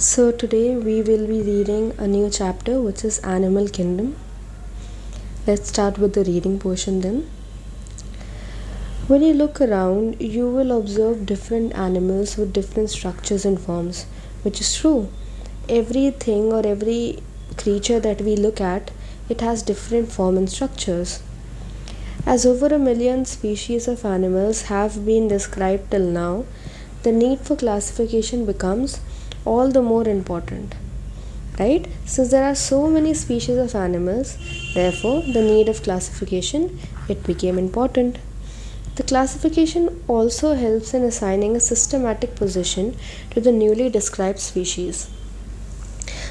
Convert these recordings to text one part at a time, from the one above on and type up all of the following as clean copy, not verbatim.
So today we will be reading a new chapter which is Animal Kingdom. Let's start with the reading portion then. When you look around, you will observe different animals with different structures and forms, which is true. Everything or every creature that we look at, it has different form and structures. As over 1,000,000 species of animals have been described till now, the need for classification becomes all the more important, right? Since there are so many species of animals, therefore the need of classification, it became important. The classification also helps in assigning a systematic position to the newly described species.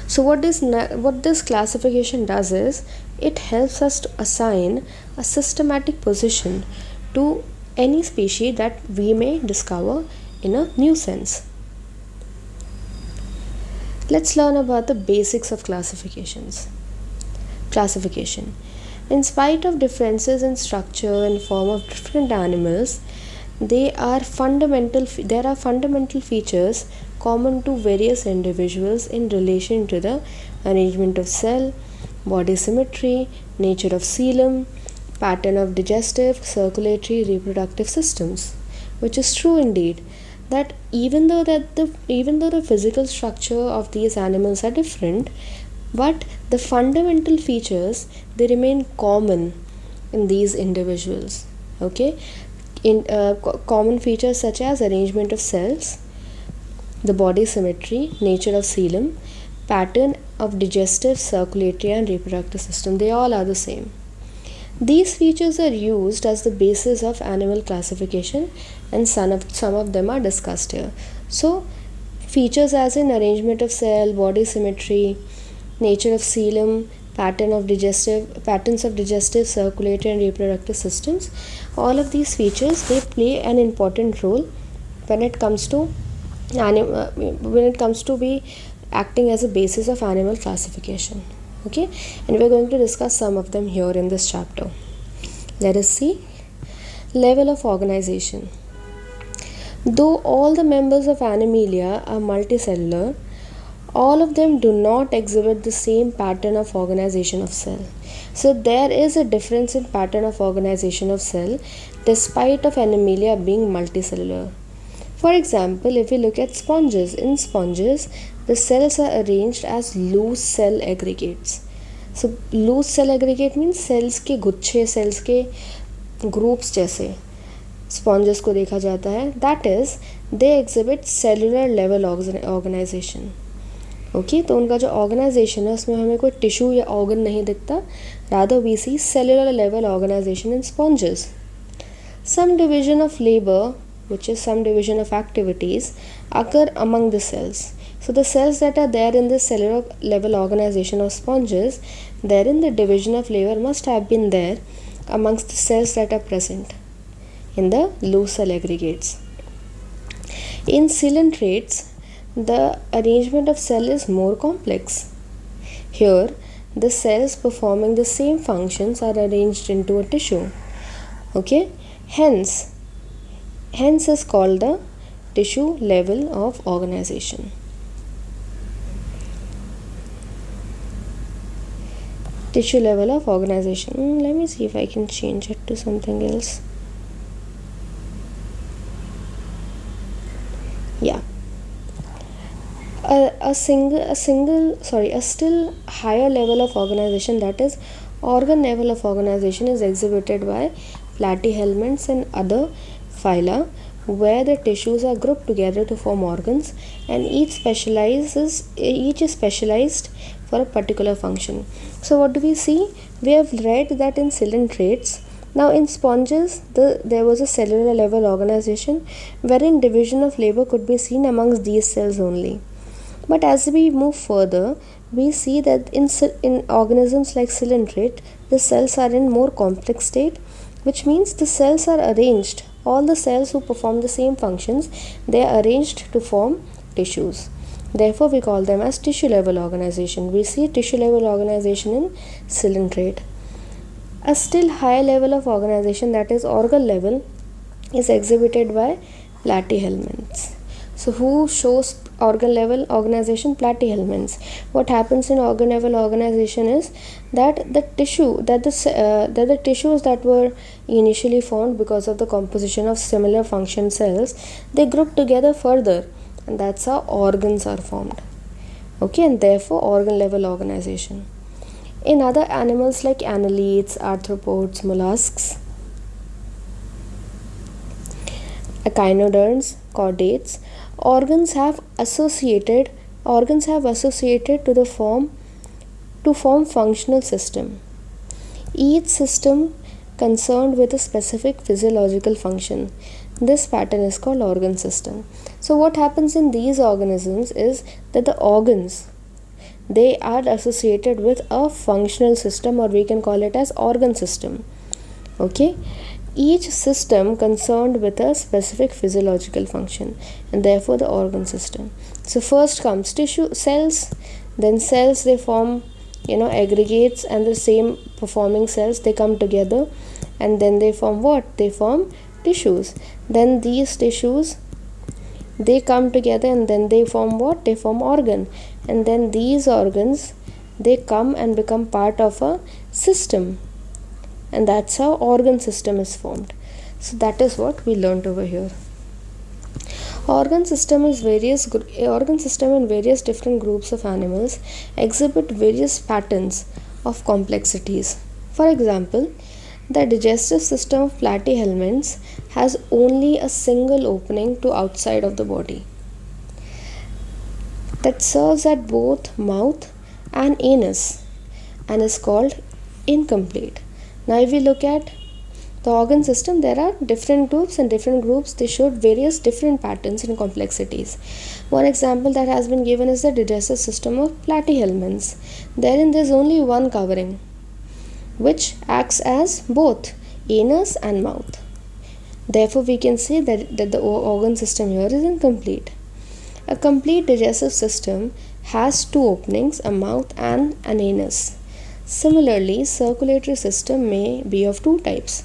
So what this classification does is it helps us to assign a systematic position to any species that we may discover in a new sense. Let's learn about the basics of classifications. Classification. In spite of differences in structure and form of different animals, there are fundamental features common to various individuals in relation to the arrangement of cell, body symmetry, nature of coelom, pattern of digestive, circulatory, reproductive systems, which is true indeed that even though the physical structure of these animals are different, but the fundamental features, they remain common in these individuals. Okay, common features such as arrangement of cells, the body symmetry, nature of coelom, pattern of digestive, circulatory and reproductive system, they all are the same. These features are used as the basis of animal classification, and some of them are discussed here. So features as in arrangement of cell, body symmetry, nature of coelom, patterns of digestive, circulatory and reproductive systems, all of these features, they play an important role when it comes to be acting as a basis of animal classification. Okay, and we're going to discuss some of them here in this chapter. Let us see. Level of organization. Though all the members of Animalia are multicellular, all of them do not exhibit the same pattern of organization of cell. So there is a difference in pattern of organization of cell despite of Animalia being multicellular. For example, if we look at sponges, in sponges the cells are arranged as loose cell aggregates. So loose cell aggregate means cells के गुच्छे, cells के groups जैसे sponges को देखा जाता है. That is, they exhibit cellular level organization. Okay, तो उनका जो ऑर्गेनाइजेशन है उसमें हमें कोई टिश्यू या ऑर्गन नहीं दिखता, rather we see cellular level organization in sponges. Some division of labour, which is some division of activities, occur among the cells. So the cells that are there in the cellular level organization of sponges, therein the division of labor must have been there amongst the cells that are present in the loose cell aggregates. In coelentrates, the arrangement of cell is more complex. Here, the cells performing the same functions are arranged into a tissue. Okay, hence is called the tissue level of organization. Tissue level of organization. Let me see if I can change it to something else. Yeah. A still higher level of organization, that is organ level of organization, is exhibited by platyhelminths and other phyla, where the tissues are grouped together to form organs, and each is specialized for a particular function. So what do we see? We have read that in coelentrates, now in sponges there was a cellular level organization wherein division of labor could be seen amongst these cells only. But as we move further, we see that in organisms like coelentrate, the cells are in more complex state, which means the cells are arranged. All the cells who perform the same functions, they are arranged to form tissues. Therefore, we call them as tissue level organization. We see tissue level organization in coelentrate. A still higher level of organization, that is organ level, is exhibited by platyhelminths. So who shows organ level organization, platyhelminths. What happens in organ level organization is that the tissues that were initially formed because of the composition of similar function cells, they group together further, and that's how organs are formed. Okay, and therefore organ level organization. In other animals like annelids, arthropods, mollusks, echinoderms, chordates, organs have associated to form functional system. Each system concerned with a specific physiological function. This pattern is called organ system. So what happens in these organisms is that the organs, they are associated with a functional system, or we can call it as organ system. Okay, each system concerned with a specific physiological function, and therefore the organ system. So first comes tissue cells, then cells, they form aggregates, and the same performing cells, they come together, and then they form what? They form tissues. Then these tissues, they come together, and then they form what? They form organ, and then these organs, they come and become part of a system, and that's how organ system is formed. So that is what we learned over here. Organ system in various different groups of animals exhibit various patterns of complexities. For example, the digestive system of platyhelminths has only a single opening to outside of the body that serves at both mouth and anus and is called incomplete. Now if we look at the organ system, there are different groups, and different groups, they showed various different patterns and complexities. One example that has been given is the digestive system of platyhelminths. Therein there is only one covering, which acts as both anus and mouth. Therefore we can say that the organ system here is incomplete. A complete digestive system has two openings, a mouth and an anus. Similarly, circulatory system may be of two types.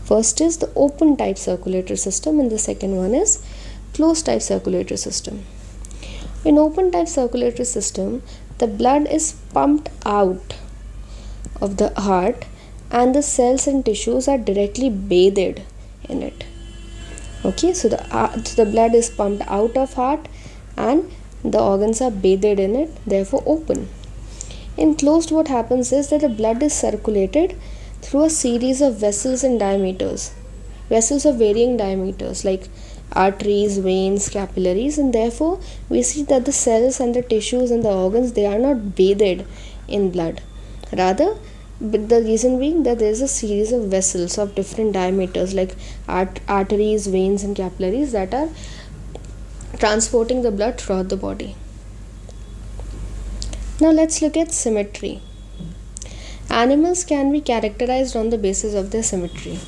First is the open type circulatory system, and the second one is closed type circulatory system. In open type circulatory system, the blood is pumped out of the heart, and the cells and tissues are directly bathed in it. Okay, so the blood is pumped out of heart and the organs are bathed in it, therefore open. In closed, what happens is that the blood is circulated through a series of vessels of varying diameters like arteries, veins, capillaries, and therefore we see that the cells and the tissues and the organs, they are not bathed in blood. Rather, the reason being that there is a series of vessels of different diameters like arteries, veins, and capillaries that are transporting the blood throughout the body. Now let's look at symmetry. Animals can be characterized on the basis of their symmetry.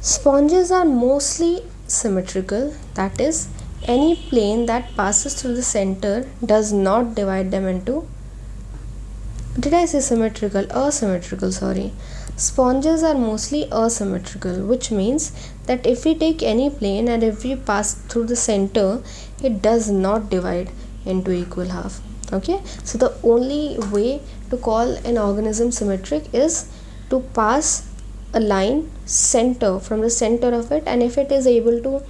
Sponges are mostly symmetrical, that is, any plane that passes through the center does not divide them into. Did I say symmetrical? Asymmetrical, sorry. Sponges are mostly asymmetrical, which means that if we take any plane and if we pass through the center, it does not divide into equal half. Okay, so the only way to call an organism symmetric is to pass a line from the center of it, and if it is able to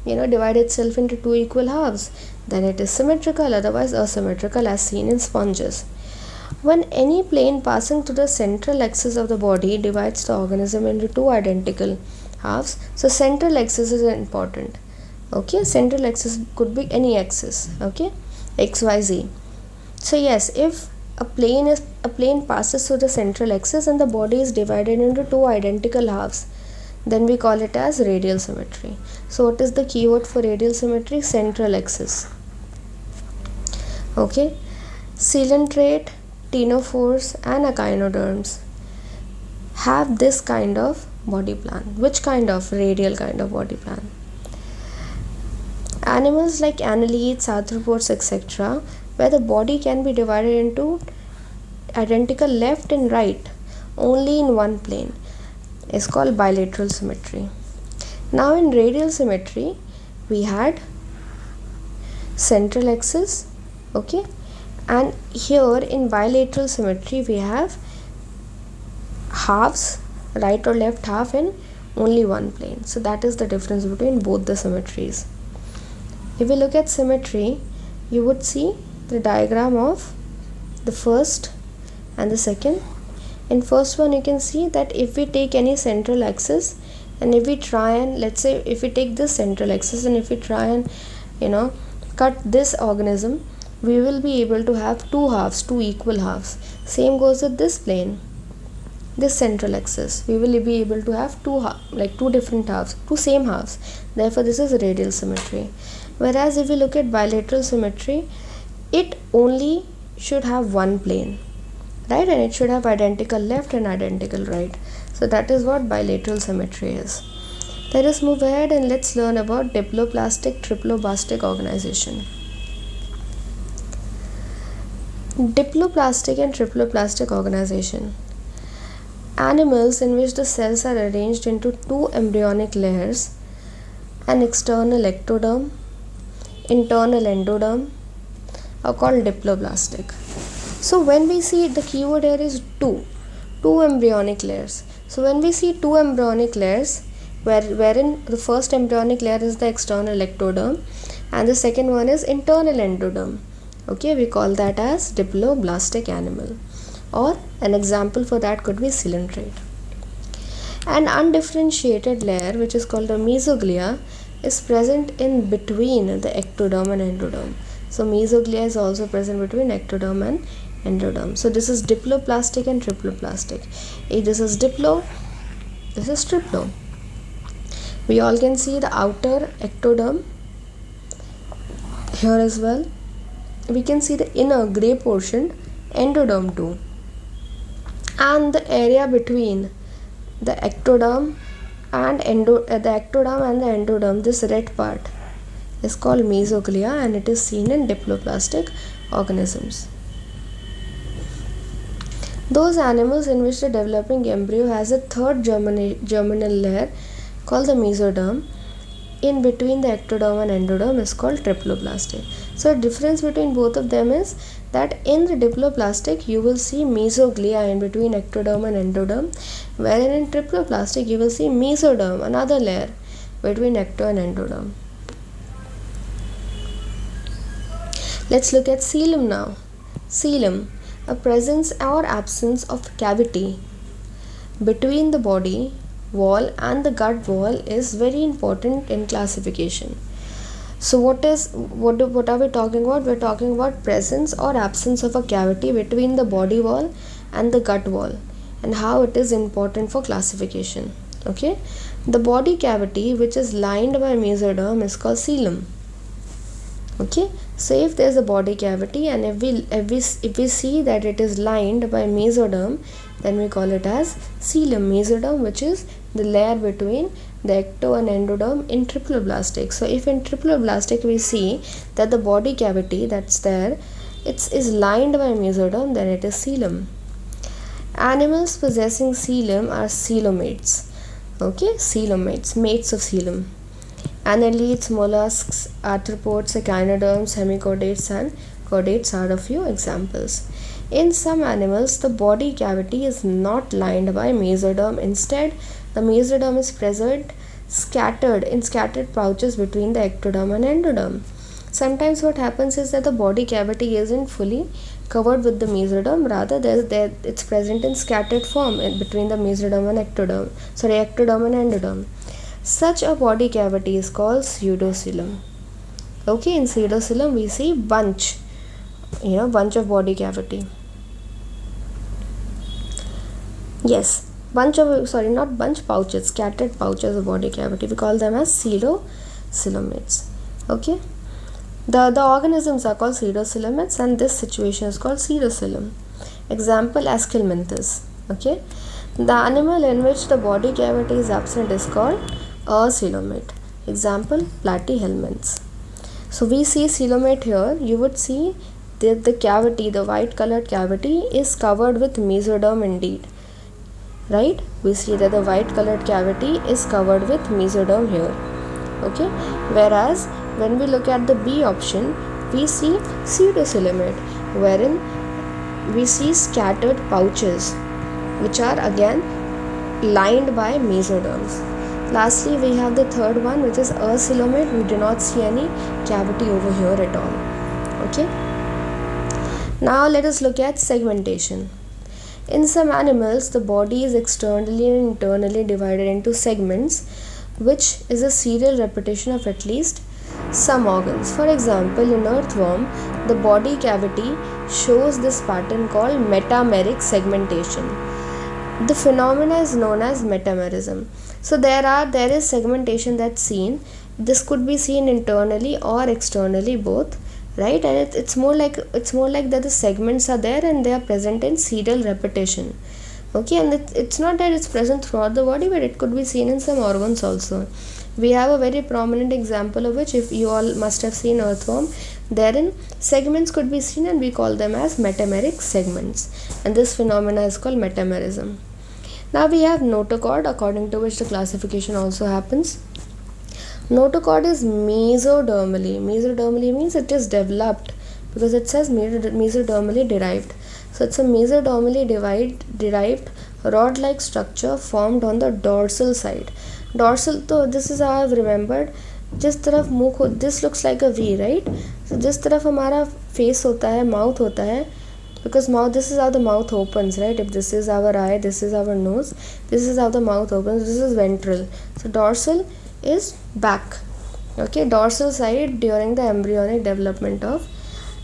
divide itself into two equal halves, then it is symmetrical, otherwise asymmetrical, as seen in sponges. When any plane passing through the central axis of the body divides the organism into two identical halves, so central axis is important. Okay, central axis could be any axis, okay, XYZ. So yes, if a plane passes through the central axis and the body is divided into two identical halves, then we call it as radial symmetry. So what is the keyword for radial symmetry? Central axis. Okay, coelenterate, ctenophores and echinoderms have this kind of body plan. Which kind of? Radial kind of body plan. Animals like annelids, arthropods, etc., where the body can be divided into identical left and right only in one plane, is called bilateral symmetry. Now in radial symmetry, we had central axis. Okay, and here in bilateral symmetry we have halves, right or left half in only one plane. So that is the difference between both the symmetries. If we look at symmetry, you would see the diagram of the first and the second. In first one you can see that if we take any central axis and if we try and, let's say if we take this central axis and if we try and cut this organism, we will be able to have two halves, two equal halves. Same goes with this plane, this central axis, we will be able to have two different halves, two same halves. Therefore this is radial symmetry. Whereas if we look at bilateral symmetry, it only should have one plane, right, and it should have identical left and identical right. So that is what bilateral symmetry is. Let us move ahead and let's learn about diploplastic triploblastic organization. Diploplastic and triploplastic organization. Animals in which the cells are arranged into two embryonic layers, an external ectoderm, internal endoderm, are called diploblastic. So when we see, the keyword here is two embryonic layers. So when we see two embryonic layers, wherein the first embryonic layer is the external ectoderm and the second one is internal endoderm, okay, we call that as diploblastic animal, or an example for that could be coelenterate. An undifferentiated layer, which is called the mesoglia, is present in between the ectoderm and endoderm. So mesoglia is also present between ectoderm and endoderm. So this is diploplastic and triploplastic. If this is diplo, this is triplo. We all can see the outer ectoderm here as well. We can see the inner grey portion endoderm too, and the area between the ectoderm and the endoderm, this red part is called mesoglia, and it is seen in diploplastic organisms. Those animals in which the developing embryo has a third germinal layer called the mesoderm in between the ectoderm and endoderm is called triploplastic. So the difference between both of them is that in the diploplastic you will see mesoglia in between ectoderm and endoderm, wherein in triploplastic you will see mesoderm, another layer between ecto and endoderm. Let's look at coelom now. Coelom, a presence or absence of cavity between the body wall and the gut wall is very important in classification. So what are we talking about? We're talking about presence or absence of a cavity between the body wall and the gut wall, and how it is important for classification. Okay, the body cavity which is lined by mesoderm is called coelom. Okay, so if there is a body cavity and if we see that it is lined by mesoderm, then we call it as coelom. Mesoderm, which is the layer between the ecto and endoderm in triploblastic. So if in triploblastic we see that the body cavity that's there, is lined by mesoderm, then it is coelom. Animals possessing coelom are coelomates. Okay, coelomates, mates of coelom. Annelids, mollusks, arthropods, echinoderms, hemichordates and chordates are a few examples. In some animals, the body cavity is not lined by mesoderm. Instead, the mesoderm is present scattered pouches between the ectoderm and endoderm. Sometimes what happens is that the body cavity isn't fully covered with the mesoderm, rather it's present in scattered form between the mesoderm and ectoderm and endoderm. Such a body cavity is called pseudocoelom. Okay, in pseudocoelom we see bunch of body cavity. Yes, pouches, scattered pouches of body cavity. We call them as pseudocoelomates. Okay, the organisms are called pseudocoelomates, and this situation is called pseudocoelom. Example, Aschelminthes. Okay, the animal in which the body cavity is absent is called a coelomate. Example, platyhelminths. So we see coelomate here. You would see that the cavity, the white colored cavity, is covered with mesoderm indeed. Right? We see that the white colored cavity is covered with mesoderm here. Okay? Whereas When we look at the B option, we see pseudocoelomate, wherein we see scattered pouches, which are again lined by mesoderms. Lastly, we have the third one, which is acoelomate. We do not see any cavity over here at all. Okay. Now let us look at segmentation. In some animals, the body is externally and internally divided into segments, which is a serial repetition of at least some organs. For example, in earthworm, the body cavity shows this pattern called metameric segmentation. The phenomena is known as metamerism. So there is segmentation that's seen. This could be seen internally or externally, both, right? And it's more like that the segments are there and they are present in serial repetition. Okay, and it's not that it's present throughout the body, but it could be seen in some organs also. We have a very prominent example of which, if you all must have seen earthworm, therein segments could be seen and we call them as metameric segments, and this phenomena is called metamerism. Now we have notochord, according to which the classification also happens. Notochord is mesodermally. Mesodermally means it is developed, because it says mesodermally derived. So it's a mesodermally derived rod-like structure formed on the dorsal side. Dorsal, so this is how I've remembered. जिस तरफ मुंह, this looks like a V, right? So जिस तरफ हमारा face होता है, mouth होता है, because mouth, this is how the mouth opens, right? If this is our eye, this is our nose, this is how the mouth opens, this is ventral. So dorsal is back. Okay, dorsal side during the embryonic development of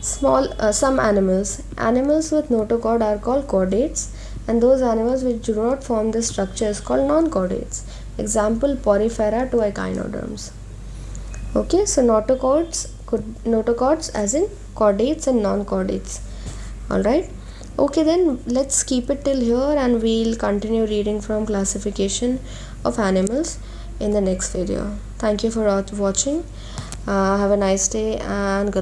some animals. Animals with notochord are called chordates, and those animals which do not form this structure is called non-chordates. Example, porifera to echinoderms. Okay, so notochords as in chordates and non-chordates. Alright, okay, then let's keep it till here and we'll continue reading from classification of animals in the next video. Thank you for watching. Have a nice day and good